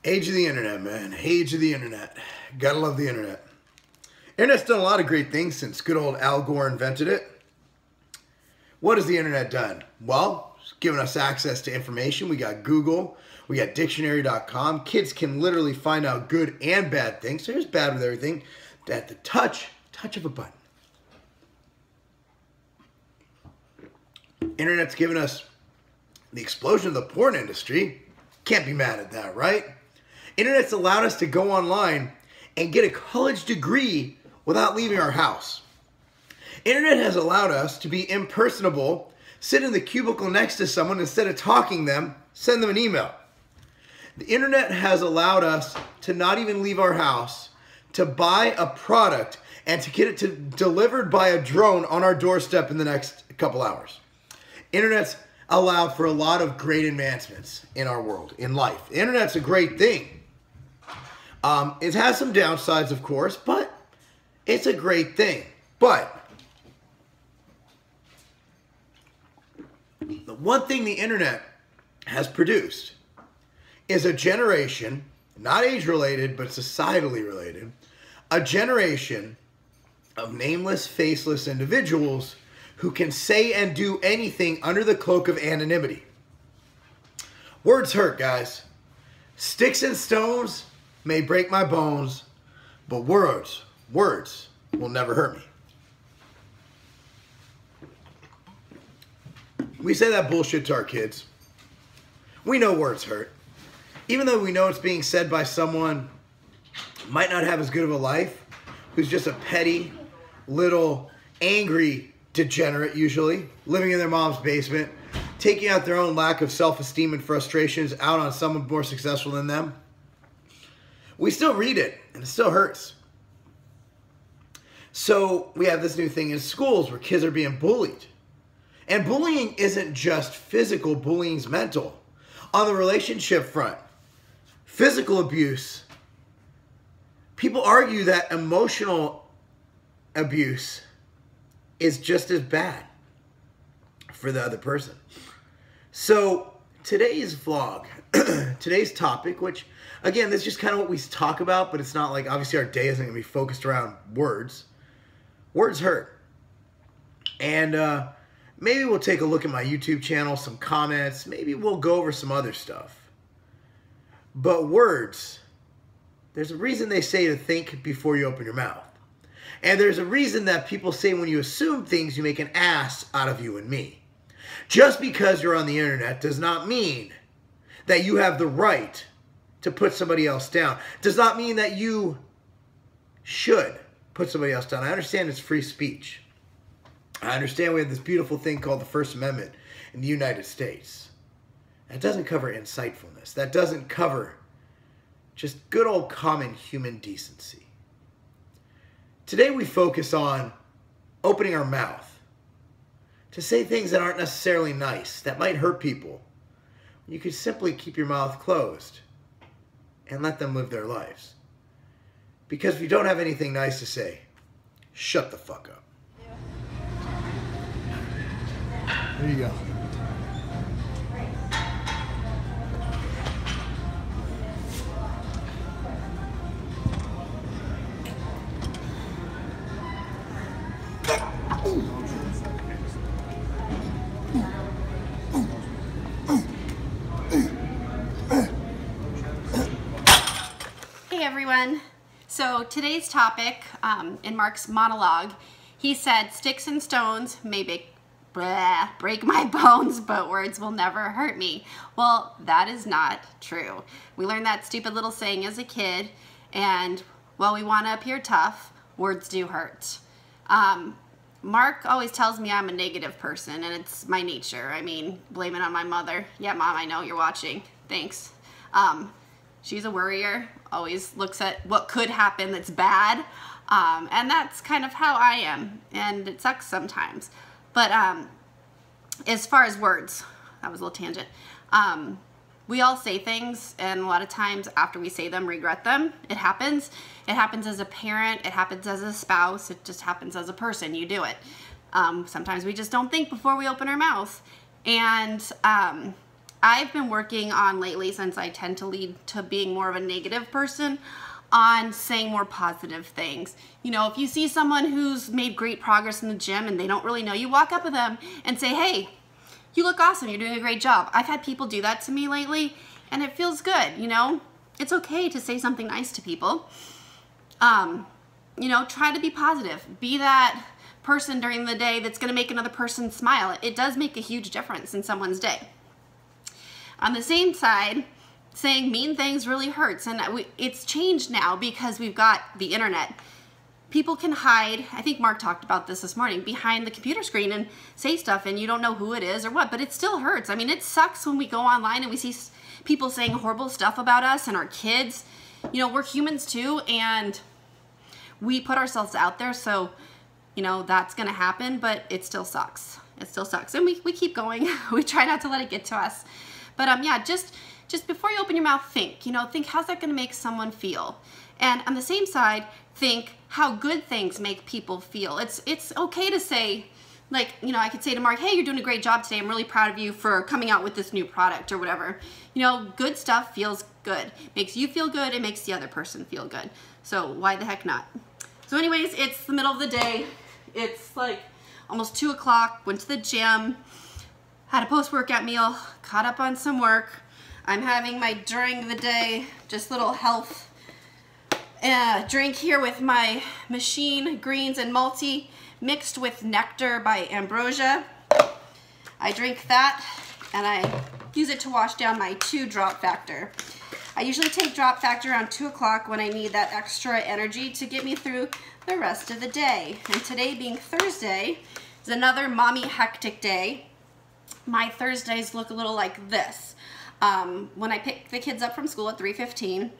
Age of the internet, man. Age of the internet. Gotta love the internet. Internet's done a lot of great things since good old Al Gore invented it. What has the internet done? Well, it's given us access to information. We got Google. We got dictionary.com. Kids can literally find out good and bad things. So there's bad with everything at the touch of a button. Internet's given us the explosion of the porn industry. Can't be mad at that, right? Internet's allowed us to go online and get a college degree without leaving our house. Internet has allowed us to be impersonable, sit in the cubicle next to someone instead of talking them, send them an email. The internet has allowed us to not even leave our house, to buy a product and to get it delivered by a drone on our doorstep in the next couple hours. Internet's allowed for a lot of great advancements in our world, in life. The internet's a great thing. It has some downsides, of course, but it's a great thing. But the one thing the internet has produced is a generation, not age-related, but societally related, a generation of nameless, faceless individuals who can say and do anything under the cloak of anonymity. Words hurt, guys. Sticks and stones may break my bones, but words will never hurt me. We say that bullshit to our kids. We know words hurt. Even though we know it's being said by someone who might not have as good of a life, who's just a petty, little, angry degenerate usually, living in their mom's basement, taking out their own lack of self-esteem and frustrations out on someone more successful than them. We still read it, and it still hurts. So we have this new thing in schools where kids are being bullied. And bullying isn't just physical, bullying's mental. On the relationship front, physical abuse, people argue that emotional abuse is just as bad for the other person. So today's vlog, today's topic, which again, this is just kind of what we talk about, but it's not like, obviously our day isn't going to be focused around words. Words hurt. And maybe we'll take a look at my YouTube channel, some comments, maybe we'll go over some other stuff. But words, there's a reason they say to think before you open your mouth. And there's a reason that people say when you assume things, you make an ass out of you and me. Just because you're on the internet does not mean that you have the right to put somebody else down. Does not mean that you should put somebody else down. I understand it's free speech. I understand we have this beautiful thing called the First Amendment in the United States. That doesn't cover insightfulness. That doesn't cover just good old common human decency. Today we focus on opening our mouth to say things that aren't necessarily nice, that might hurt people. You could simply keep your mouth closed and let them live their lives. Because if you don't have anything nice to say, shut the fuck up. There you go. Hey everyone. So today's topic, in Marc's monologue, he said sticks and stones may break my bones, but words will never hurt me. Well, that is not true. We learned that stupid little saying as a kid, and while we want to appear tough, words do hurt. Marc always tells me I'm a negative person, and it's my nature. I mean, blame it on my mother. Yeah, Mom, I know you're watching. Thanks. She's a worrier, always looks at what could happen that's bad, and that's kind of how I am, and it sucks sometimes. But as far as words, that was a little tangent, we all say things, and a lot of times after we say them, regret them. It happens. It happens as a parent, it happens as a spouse, it just happens as a person. You do it. Sometimes we just don't think before we open our mouth. And I've been working on lately, since I tend to lead to being more of a negative person, on saying more positive things. You know, if you see someone who's made great progress in the gym and they don't really know you, walk up with them and say, hey, you look awesome, you're doing a great job. I've had people do that to me lately, and it feels good, you know? It's okay to say something nice to people. You know, try to be positive. Be that person during the day that's gonna make another person smile. It does make a huge difference in someone's day. On the same side, saying mean things really hurts, and it's changed now because we've got the internet. People can hide, I think Mark talked about this morning, behind the computer screen and say stuff and you don't know who it is or what, but it still hurts. I mean, it sucks when we go online and we see people saying horrible stuff about us and our kids. You know, we're humans too, and we put ourselves out there, so, you know, that's gonna happen, but it still sucks. It still sucks, and we keep going. We try not to let it get to us. But yeah, just before you open your mouth, think, you know, think how's that gonna make someone feel? And on the same side, think how good things make people feel. It's okay to say, like, you know, I could say to Mark, hey, you're doing a great job today. I'm really proud of you for coming out with this new product or whatever. You know, good stuff feels good. Makes you feel good, it makes the other person feel good. So why the heck not? So anyways, it's the middle of the day. It's like almost 2 o'clock, went to the gym, had a post-workout meal, caught up on some work. I'm having my during the day, just little health drink here with my machine greens and multi mixed with nectar by Ambrosia. I drink that and I use it to wash down my 2 drop factor. I usually take drop factor around 2 o'clock when I need that extra energy to get me through the rest of the day. And today being Thursday is another mommy hectic day. My Thursdays look a little like this. When I pick the kids up from school at 3:15,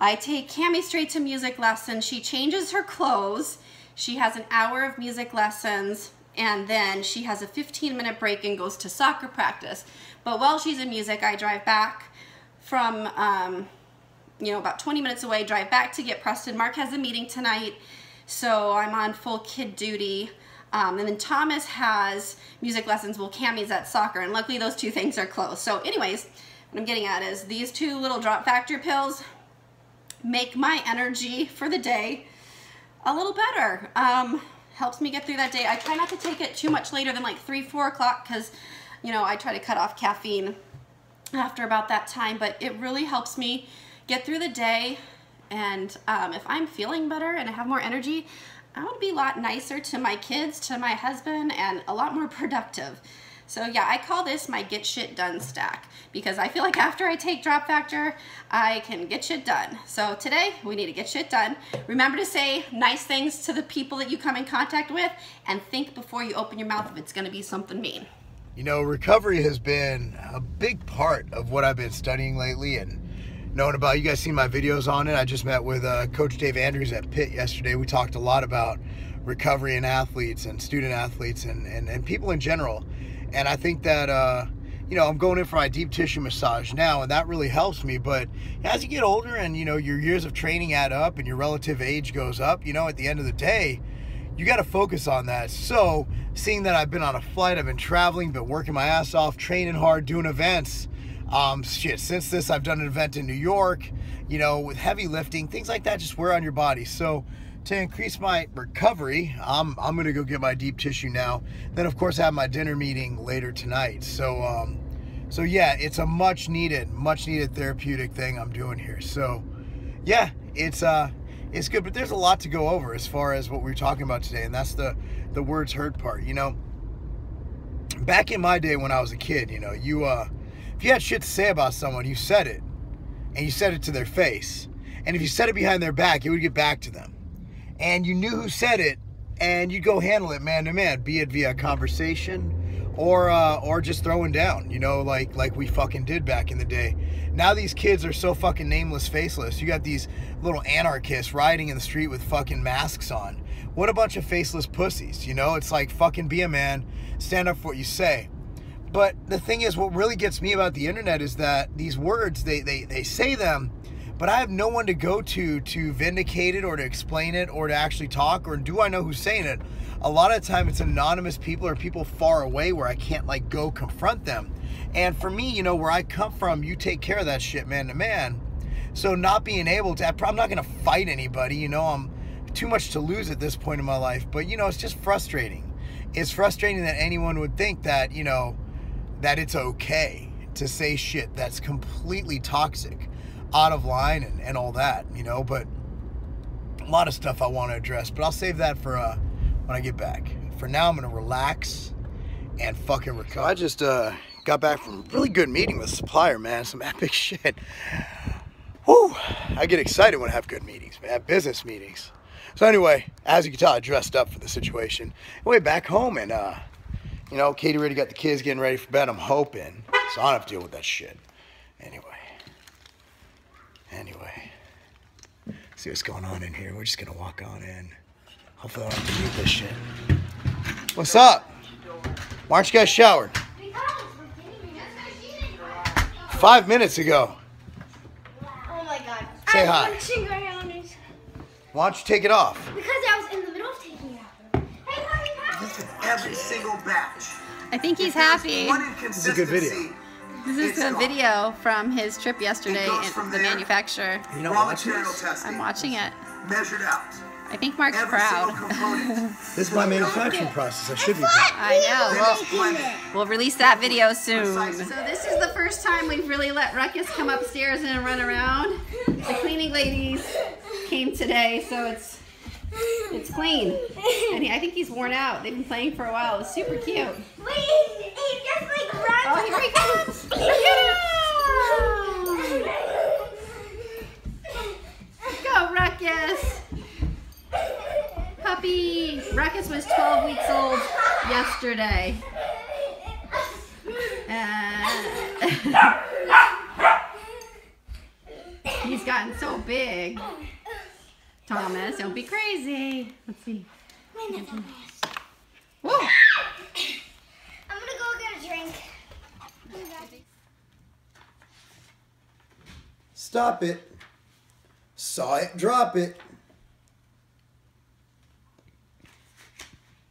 I take Cammie straight to music lessons. She changes her clothes. She has an hour of music lessons, and then she has a 15-minute break and goes to soccer practice. But while she's in music, I drive back from, you know, about 20 minutes away, drive back to get Preston. Mark has a meeting tonight, so I'm on full kid duty. And then Thomas has music lessons while Cammie's at soccer, and luckily those 2 things are close. So anyways, what I'm getting at is these 2 little drop factor pills make my energy for the day a little better. Helps me get through that day. I try not to take it too much later than like 3, 4 o'clock because, you know, I try to cut off caffeine after about that time, but it really helps me get through the day. And if I'm feeling better and I have more energy, I want to be a lot nicer to my kids, to my husband, and a lot more productive. So yeah, I call this my get shit done stack because I feel like after I take drop factor, I can get shit done. So today we need to get shit done. Remember to say nice things to the people that you come in contact with, and think before you open your mouth if it's going to be something mean. You know, recovery has been a big part of what I've been studying lately and knowing about. You guys seen my videos on it. I just met with Coach Dave Andrews at Pitt yesterday. We talked a lot about recovery in athletes and student athletes and people in general. And I think that, you know, I'm going in for my deep tissue massage now, and that really helps me. But as you get older and, you know, your years of training add up and your relative age goes up, you know, at the end of the day, you got to focus on that. So seeing that I've been on a flight, I've been traveling, been working my ass off, training hard, doing events. Since this, I've done an event in New York, you know, with heavy lifting, things like that just wear on your body. So to increase my recovery, I'm going to go get my deep tissue now. Then, of course, I have my dinner meeting later tonight. So, so yeah, it's a much needed therapeutic thing I'm doing here. So yeah, it's good, but there's a lot to go over as far as what we were talking about today. And that's the words hurt part. You know, back in my day when I was a kid, you know, if you had shit to say about someone, you said it, and you said it to their face. And if you said it behind their back, it would get back to them. And you knew who said it, and you'd go handle it man to man, be it via conversation or just throwing down, you know, like we fucking did back in the day. Now these kids are so fucking nameless, faceless. You got these little anarchists riding in the street with fucking masks on. What a bunch of faceless pussies, you know? It's like, fucking be a man, stand up for what you say. But the thing is, what really gets me about the internet is that these words, they say them, but I have no one to go to vindicate it or to explain it or to actually talk, or do I know who's saying it? A lot of the time it's anonymous people or people far away where I can't like go confront them. And for me, you know, where I come from, you take care of that shit man to man. So not being able to, I'm not going to fight anybody, you know, I'm too much to lose at this point in my life. But, you know, it's just frustrating. It's frustrating that anyone would think that, you know, that it's okay to say shit that's completely toxic, out of line and all that, you know. But a lot of stuff I want to address, but I'll save that for when I get back. For now, I'm going to relax and fucking recover. I just got back from a really good meeting with a supplier, man. Some epic shit. Whew. I get excited when I have good meetings, man. Business meetings. So anyway, as you can tell, I dressed up for the situation. Way back home, and you know, Katie already got the kids getting ready for bed, I'm hoping. So I don't have to deal with that shit. Anyway. See what's going on in here. We're just gonna walk on in. Hopefully I don't have to read this shit. What's up? Why aren't you guys showered? 5 minutes ago. Oh my god. Say hi. Why don't you take it off? Because I was in the middle of taking it off. Hey, Mommy, This is every single batch. I think he's happy. This is a good video. This is a video from his trip yesterday in the manufacturer. You know, Raw material testing. I'm watching it. Measured out. I think Mark's Every proud. single component. This is my manufacturing process. I should be proud. I know. We'll release that video soon. Precisely. So this is the first time we've really let Ruckus come upstairs and run around. The cleaning ladies came today, so it's clean. And I think he's worn out. They've been playing for a while. It's super cute. Wait, he just like runs. Oh, here he comes. Look at him. Go, Ruckus. Puppy. Ruckus was 12 weeks old yesterday. He's gotten so big. Thomas, don't be crazy. Let's see. Whoa. I'm gonna go get a drink. Stop it. Saw it, drop it.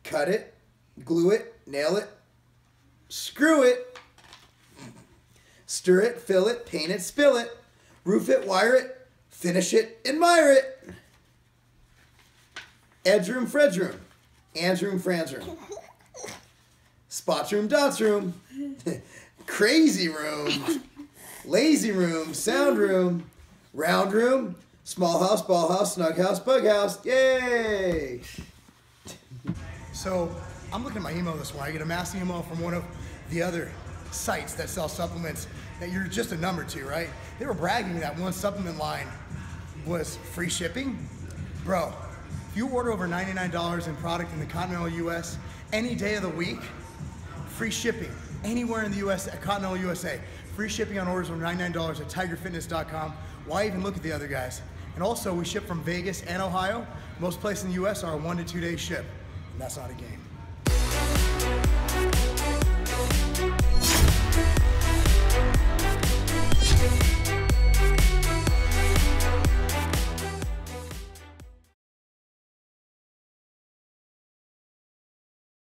Cut it, glue it, nail it, screw it. Stir it, fill it, paint it, spill it. Roof it, wire it, finish it, admire it. Edge room, Fred's room. Anne's room, Fran's room. Spots room, Dot's room. Crazy room. Lazy room, sound room. Round room. Small house, ball house, snug house, bug house. Yay! So, I'm looking at my email this morning. I get a mass email from one of the other sites that sell supplements that you're just a number to, right? They were bragging that one supplement line was free shipping. Bro, if you order over $99 in product in the continental US, any day of the week, free shipping. Anywhere in the US, at continental USA. Free shipping on orders over $99 at tigerfitness.com. Why even look at the other guys? And also, we ship from Vegas and Ohio. Most places in the US are a 1 to 2 day ship. And that's not a game.